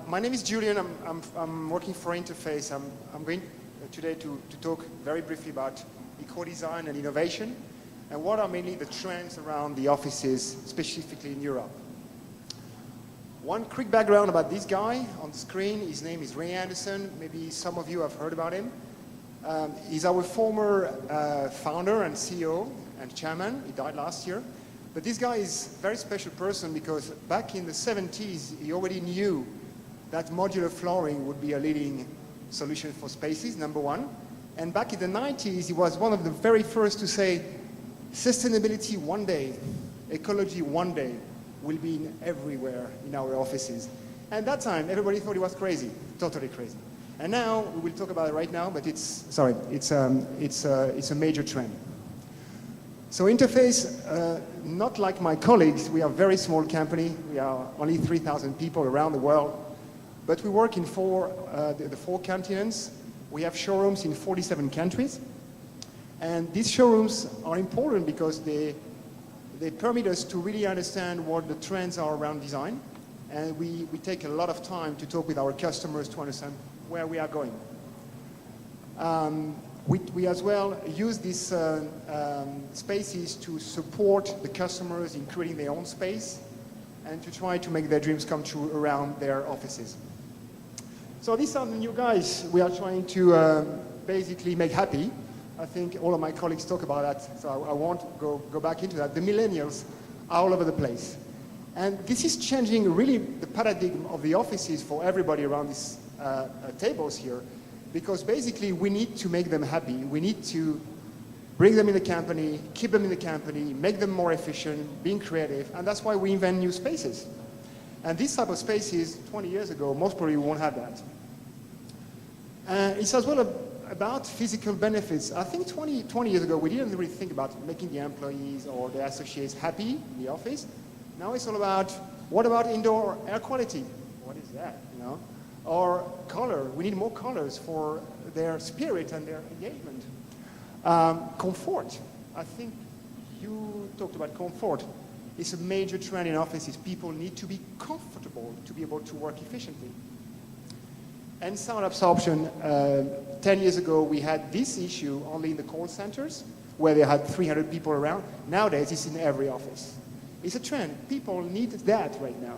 My name is Julien. I'm working for Interface. I'm going today to talk very briefly about eco-design and innovation, and what are mainly the trends around the offices, specifically in Europe. One quick background about this guy on the screen. His name is Ray Anderson. Maybe some of you have heard about him. He's our former founder and CEO and chairman. He died last year. But this guy is a very special person because back in the 70s, he already knew that modular flooring would be a leading solution for spaces, number one. And back in the 90s, he was one of the very first to say, sustainability one day, ecology one day, will be everywhere in our offices. And that time, everybody thought he was crazy, totally crazy. And now, we will talk about it right now, but it's a major trend. So Interface, not like my colleagues, we are a very small company. We are only 3,000 people around the world, but we work in the four continents. We have showrooms in 47 countries. And these showrooms are important because they permit us to really understand what the trends are around design. And we take a lot of time to talk with our customers to understand where we are going. We as well use these spaces to support the customers in creating their own space and to try to make their dreams come true around their offices. So these are the new guys we are trying to basically make happy. I think all of my colleagues talk about that, so I won't go back into that. The millennials are all over the place. And this is changing really the paradigm of the offices for everybody around these tables here. Because basically we need to make them happy. We need to bring them in the company, keep them in the company, make them more efficient, being creative, and that's why we invent new spaces. And these type of spaces, 20 years ago, most probably won't have that. It's as well about physical benefits. I think 20 years ago, we didn't really think about making the employees or the associates happy in the office. Now it's all about, what about indoor air quality? What is that, you know? Or color, we need more colors for their spirit and their engagement. Comfort, I think you talked about comfort. It's a major trend in offices. People need to be comfortable to be able to work efficiently. And sound absorption, 10 years ago we had this issue only in the call centers where they had 300 people around. Nowadays it's in every office. It's a trend. People need that right now.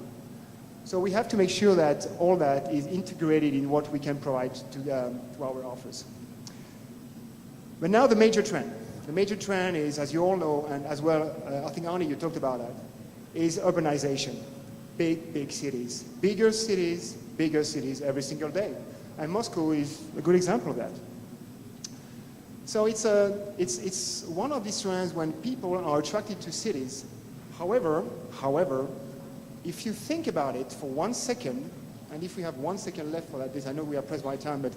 So we have to make sure that all that is integrated in what we can provide to our offers. But now the major trend. The major trend is, as you all know, and as well, I think Arnie, you talked about that, is urbanization. Big cities. Bigger cities every single day. And Moscow is a good example of that. So it's one of these trends when people are attracted to cities. However, if you think about it for 1 second, and if we have 1 second left for that, I know we are pressed by time, but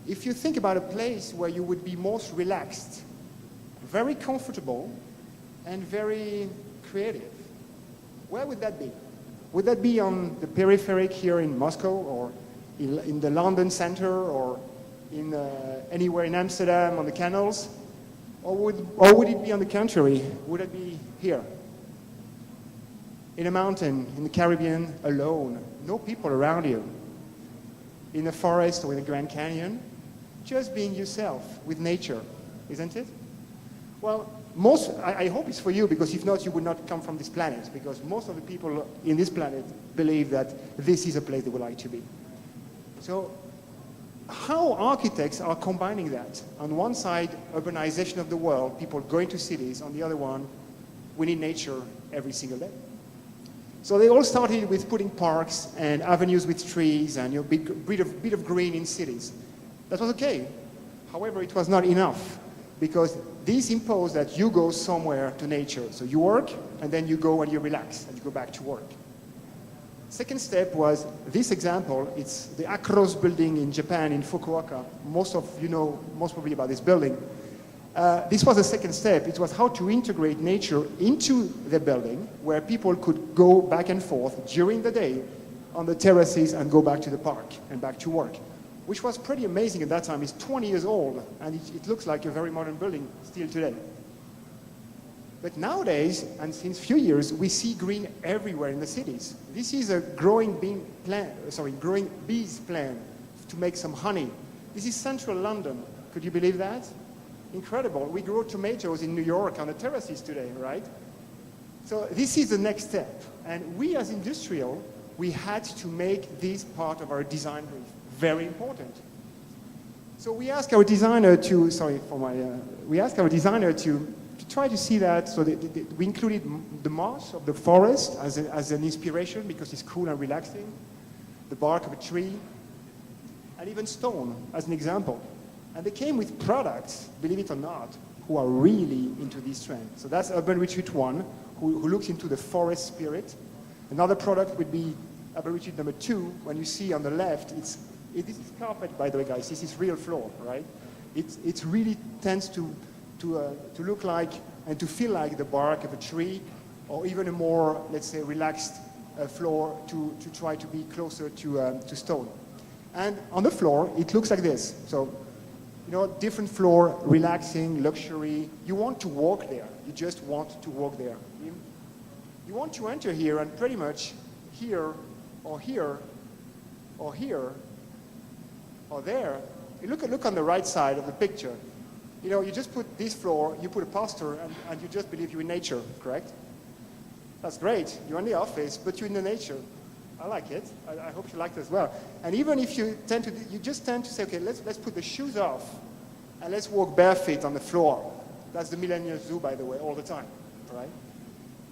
if you think about a place where you would be most relaxed, very comfortable, and very creative, where would that be? Would that be on the peripheric here in Moscow, or in the London center, or in anywhere in Amsterdam on the canals? Or would it be on the contrary? Would it be here? In a mountain, in the Caribbean, alone, no people around you. In a forest or in the Grand Canyon, just being yourself with nature, isn't it? Well, I hope it's for you, because if not, you would not come from this planet, because most of the people in this planet believe that this is a place they would like to be. So, how architects are combining that? On one side, urbanization of the world, people going to cities. On the other one, we need nature every single day. So they all started with putting parks and avenues with trees and bit of green in cities. That was okay. However, it was not enough, because these impose that you go somewhere to nature. So you work, and then you go and you relax, and you go back to work. Second step was this example. It's the Acros building in Japan, in Fukuoka. Most of you know most probably about this building. This was the second step. It was how to integrate nature into the building, where people could go back and forth during the day on the terraces and go back to the park and back to work, which was pretty amazing at that time. It's 20 years old, and it looks like a very modern building still today. But nowadays, and since a few years, we see green everywhere in the cities. This is a growing bees plan to make some honey. This is central London. Could you believe that? Incredible. We grow tomatoes in New York on the terraces today, right? So this is the next step. And we as industrial, we had to make this part of our design brief very important. So we asked our designer to, try to see that. So we included the moss of the forest as an inspiration because it's cool and relaxing, the bark of a tree, and even stone as an example. And they came with products, believe it or not, who are really into this trend. So that's Urban Retreat 1, who looks into the forest spirit. Another product would be Urban Retreat number 2. When you see on the left, this is carpet, by the way, guys. This is real floor, right? It really tends to look like and to feel like the bark of a tree, or even a more, let's say, relaxed floor to try to be closer to stone. And on the floor, it looks like this. So, different floor, relaxing, luxury. You want to walk there. You just want to walk there. You want to enter here and pretty much here, or here, or here, or there. You look on the right side of the picture. You just put this floor, you put a poster, and you just believe you're in nature, correct? That's great. You're in the office, but you're in the nature. I like it. I hope you like it as well. And even if you just tend to say, okay, let's put the shoes off, and let's walk barefoot on the floor. That's the Millennial Zoo, by the way, all the time, right?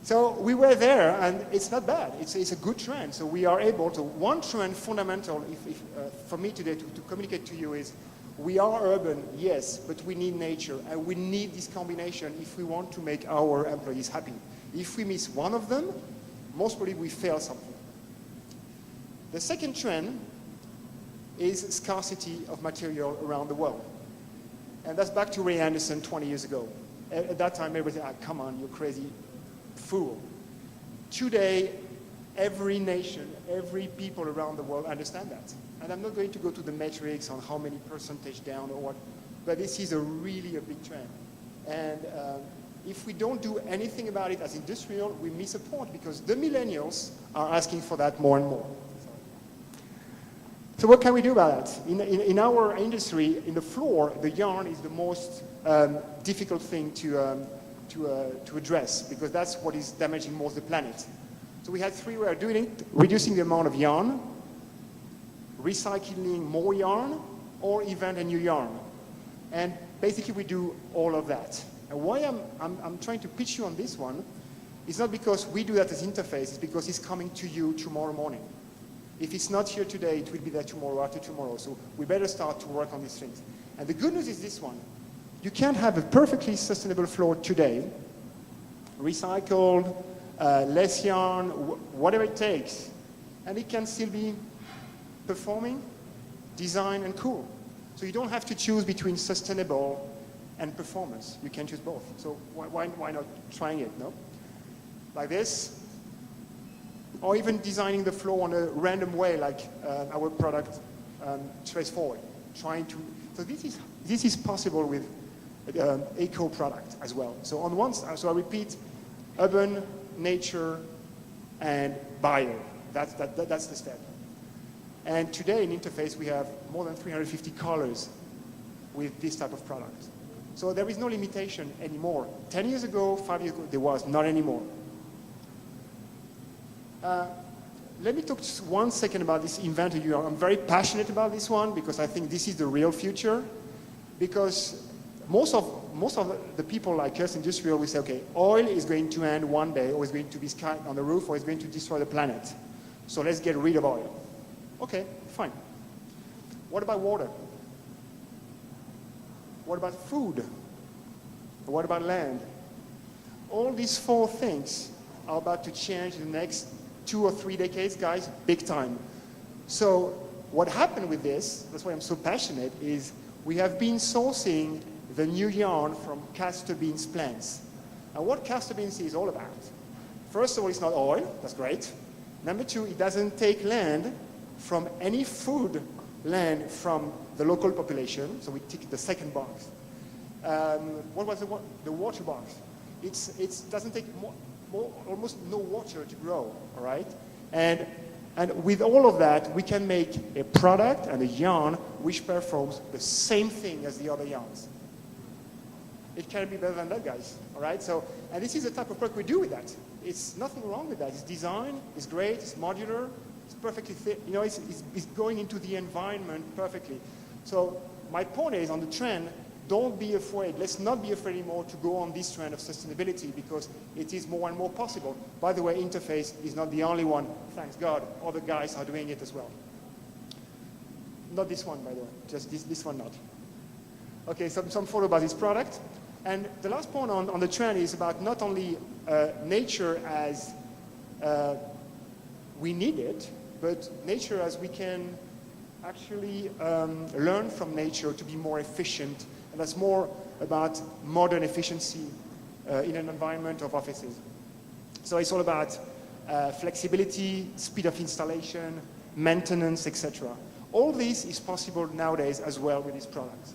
So we were there, and it's not bad. It's a good trend. So we are able to, one trend fundamental, for me today to communicate to you is, we are urban, yes, but we need nature, and we need this combination if we want to make our employees happy. If we miss one of them, most probably we fail something. The second trend is scarcity of material around the world. And that's back to Ray Anderson 20 years ago. At that time, everybody said, come on, you crazy fool. Today, every nation, every people around the world understand that. And I'm not going to go to the metrics on how many percentage down or what, but this is really a big trend. And if we don't do anything about it as industrial, we miss a point because the millennials are asking for that more and more. So what can we do about that? In our industry, in the floor, the yarn is the most difficult thing to address because that's what is damaging most the planet. So we had three ways of doing it: reducing the amount of yarn, recycling more yarn, or invent a new yarn. And basically we do all of that. And why I'm trying to pitch you on this one is not because we do that as interface, it's because it's coming to you tomorrow morning. If it's not here today, it will be there tomorrow, after tomorrow. So we better start to work on these things. And the good news is this one. You can have a perfectly sustainable floor today, recycled, less yarn, whatever it takes. And it can still be performing, design, and cool. So you don't have to choose between sustainable and performance. You can choose both. So why not trying it, no? Like this. Or even designing the floor in a random way, like our product Traceforward. So this is possible with eco product as well. So on one side, so I repeat, urban, nature, and bio. That's the step. And today in Interface we have more than 350 colors with this type of product. So there is no limitation anymore. 10 years ago, 5 years ago, there was not anymore. Let me talk just 1 second about this invent a yarn. I'm very passionate about this one because I think this is the real future. Because most of the people like us, industrial, we say, okay, oil is going to end one day, or it's going to be sky on the roof, or it's going to destroy the planet. So let's get rid of oil. Okay, fine. What about water? What about food? What about land? All these four things are about to change in the next 2 or 3 decades, guys, big time. So what happened with this, that's why I'm so passionate, is we have been sourcing the new yarn from castor beans plants. And what castor beans is all about. First of all, it's not oil, that's great. Number two, it doesn't take land from any food land from the local population, so we tick the second box. What was the water box? It doesn't take almost no water to grow, all right? And with all of that, we can make a product and a yarn which performs the same thing as the other yarns. It can be better than that, guys, all right? So, and this is the type of work we do with that. It's nothing wrong with that. It's design, it's great, it's modular, it's perfectly fit. You know, it's going into the environment perfectly. So my point is, on the trend, don't be afraid. Let's not be afraid anymore to go on this trend of sustainability because it is more and more possible. By the way, Interface is not the only one. Thanks God. Other guys are doing it as well. Not this one, by the way. Just this one not. Okay, some thought about this product. And the last point on the trend is about not only nature as we need it, but nature as we can actually learn from nature to be more efficient. And that's more about modern efficiency in an environment of offices. So it's all about flexibility, speed of installation, maintenance, etc. All this is possible nowadays as well with these products.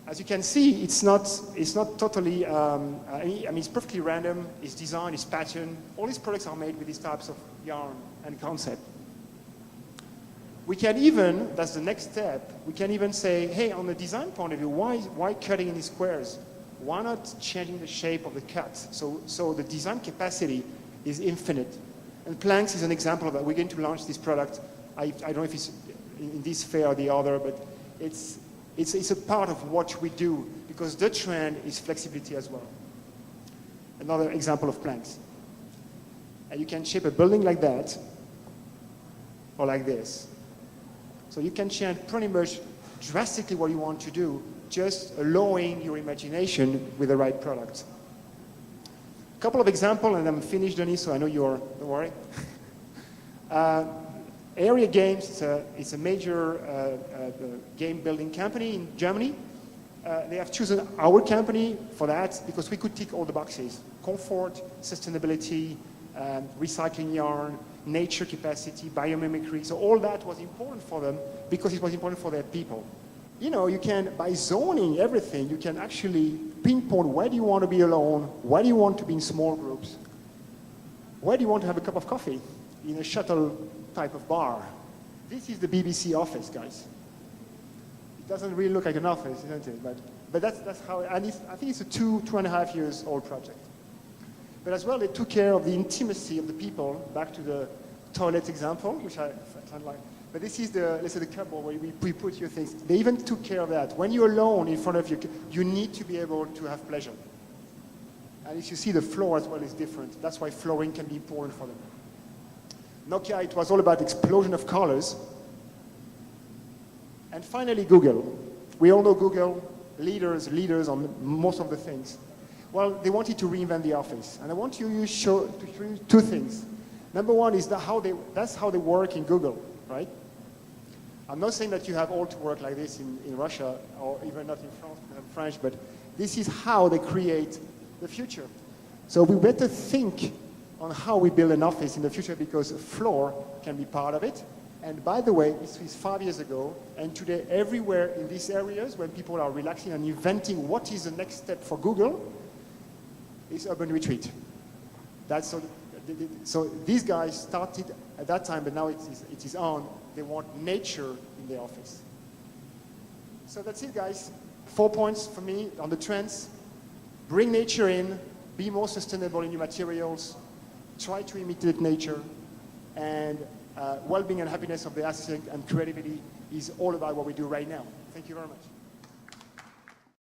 As you can see, it's not totally, I mean, it's perfectly random, it's design, it's pattern. All these products are made with these types of yarn and concept. We can even, that's the next step, we can even say, hey, on the design point of view, why cutting in these squares? Why not changing the shape of the cut? So the design capacity is infinite. And planks is an example of that. We're going to launch this product. I don't know if it's in this fair or the other, but it's a part of what we do because the trend is flexibility as well. Another example of planks. And you can shape a building like that or like this. So you can change pretty much drastically what you want to do, just allowing your imagination with the right product. A couple of examples, and I'm finished, Denis, so I know you're, don't worry. Area Games, it's a major game building company in Germany. They have chosen our company for that because we could tick all the boxes. Comfort, sustainability, recycling yarn, nature capacity, biomimicry. So all that was important for them because it was important for their people. You know, you can, by zoning everything, you can actually pinpoint where do you want to be alone, where do you want to be in small groups, where do you want to have a cup of coffee in a shuttle type of bar. This is the BBC office, guys. It doesn't really look like an office, isn't it? But that's how, and I think it's a 2.5 years old project. But as well, they took care of the intimacy of the people, back to the toilet example, which I like. But this is the, let's say, the cupboard where we put your things. They even took care of that. When you're alone in front of you need to be able to have pleasure. And if you see the floor as well is different. That's why flooring can be important for them. Nokia, it was all about explosion of colors. And finally, Google. We all know Google, leaders on most of the things. Well, they wanted to reinvent the office. And I want you to show you two things. Number one is that's how they work in Google, right? I'm not saying that you have all to work like this in Russia, or even not in France, because I'm French, but this is how they create the future. So we better think on how we build an office in the future because floor can be part of it. And by the way, this was 5 years ago, and today everywhere in these areas when people are relaxing and inventing what is the next step for Google, is urban retreat. So these guys started at that time, but now it is on. They want nature in the office. So that's it, guys. 4 points for me on the trends. Bring nature in, be more sustainable in your materials, try to imitate nature, and well-being and happiness of the assistant and creativity is all about what we do right now. Thank you very much.